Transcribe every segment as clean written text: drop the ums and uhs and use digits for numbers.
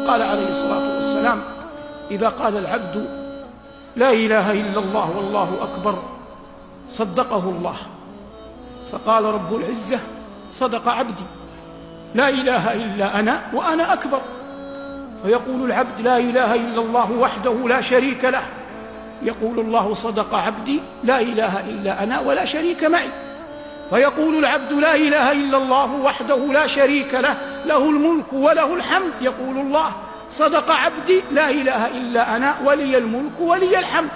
قال عليه الصلاة والسلام: إذا قال العبد لا إله إلا الله والله أكبر صدقه الله. فقال رب العزة: صدق عبدي، لا إله إلا أنا وأنا أكبر. فيقول العبد: لا إله إلا الله وحده لا شريك له. يقول الله: صدق عبدي، لا إله إلا أنا ولا شريك معي. فيقول العبد: لا إله إلا الله وحده لا شريك له، له الملك وله الحمد. يقول الله: صدق عبدي، لا إله إلا أنا ولي الملك ولي الحمد.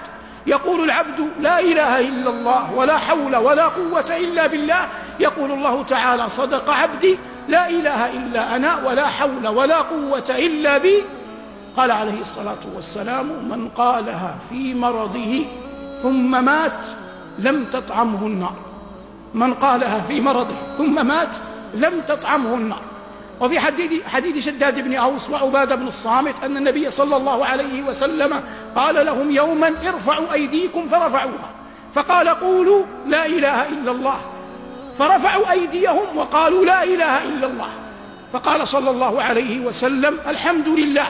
يقول العبد: لا إله إلا الله ولا حول ولا قوة إلا بالله. يقول الله تعالى: صدق عبدي، لا إله إلا أنا ولا حول ولا قوة إلا بي. قال عليه الصلاة والسلام: من قالها في مرضه ثم مات لم تطعمه النار. من قالها في مرضه ثم مات لم تطعمه النار. وفي حديث شداد بن أوس وعبادة بن الصامت أن النبي صلى الله عليه وسلم قال لهم يوما: ارفعوا أيديكم، فرفعوها، فقال: قولوا لا إله إلا الله. فرفعوا أيديهم وقالوا لا إله إلا الله. فقال صلى الله عليه وسلم: الحمد لله،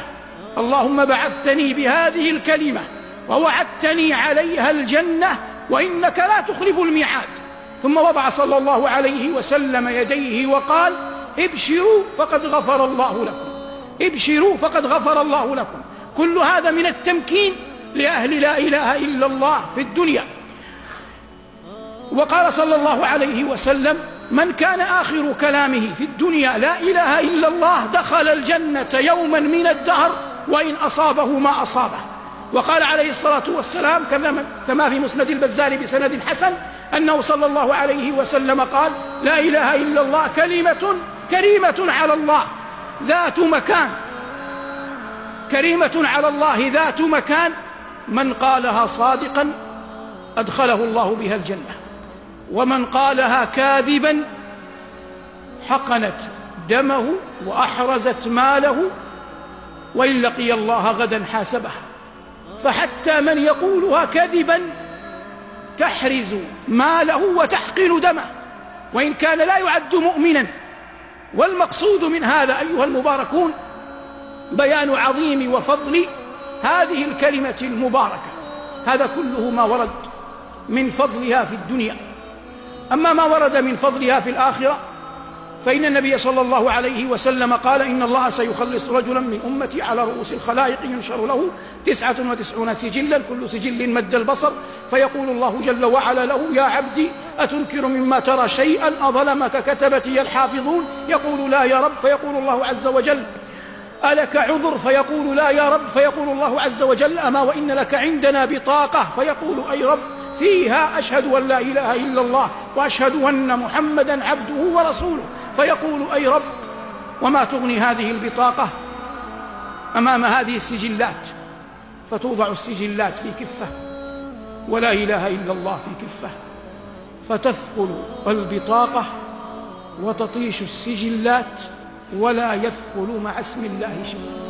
اللهم بعثتني بهذه الكلمة ووعدتني عليها الجنة وإنك لا تخلف الميعاد. ثم وضع صلى الله عليه وسلم يديه وقال: ابشروا فقد غفر الله لكم، ابشروا فقد غفر الله لكم. كل هذا من التمكين لأهل لا إله إلا الله في الدنيا. وقال صلى الله عليه وسلم: من كان آخر كلامه في الدنيا لا إله إلا الله دخل الجنة يوما من الدهر وإن أصابه ما أصابه. وقال عليه الصلاة والسلام كما في مسند البزار بسند حسن أنه صلى الله عليه وسلم قال: لا إله إلا الله كلمة كريمة على الله ذات مكان، كريمة على الله ذات مكان، من قالها صادقا أدخله الله بها الجنة، ومن قالها كاذبا حقنت دمه وأحرزت ماله، وإن لقي الله غدا حاسبه. فحتى من يقولها كذبا تحرز ماله وتحقن دمه، وإن كان لا يعد مؤمنا. والمقصود من هذا أيها المباركون بيان عظيم وفضل هذه الكلمة المباركة. هذا كله ما ورد من فضلها في الدنيا. أما ما ورد من فضلها في الآخرة فإن النبي صلى الله عليه وسلم قال: إن الله سيخلص رجلا من أمتي على رؤوس الخلائق ينشر له 99 سجلا كل سجل مد البصر، فيقول الله جل وعلا له: يا عبدي أتنكر مما ترى شيئا أظلمك كتبتي الحافظون؟ يقول: لا يا رب. فيقول الله عز وجل: ألك عذر؟ فيقول: لا يا رب. فيقول الله عز وجل: أما وإن لك عندنا بطاقة؟ فيقول: أي رب، فيها أشهد أن لا إله إلا الله وأشهد أن محمدا عبده ورسوله. فيقول: أي رب، وما تغني هذه البطاقة أمام هذه السجلات؟ فتوضع السجلات في كفة ولا إله إلا الله في كفة، فتثقل البطاقة وتطيش السجلات ولا يثقل مع اسم الله شيء.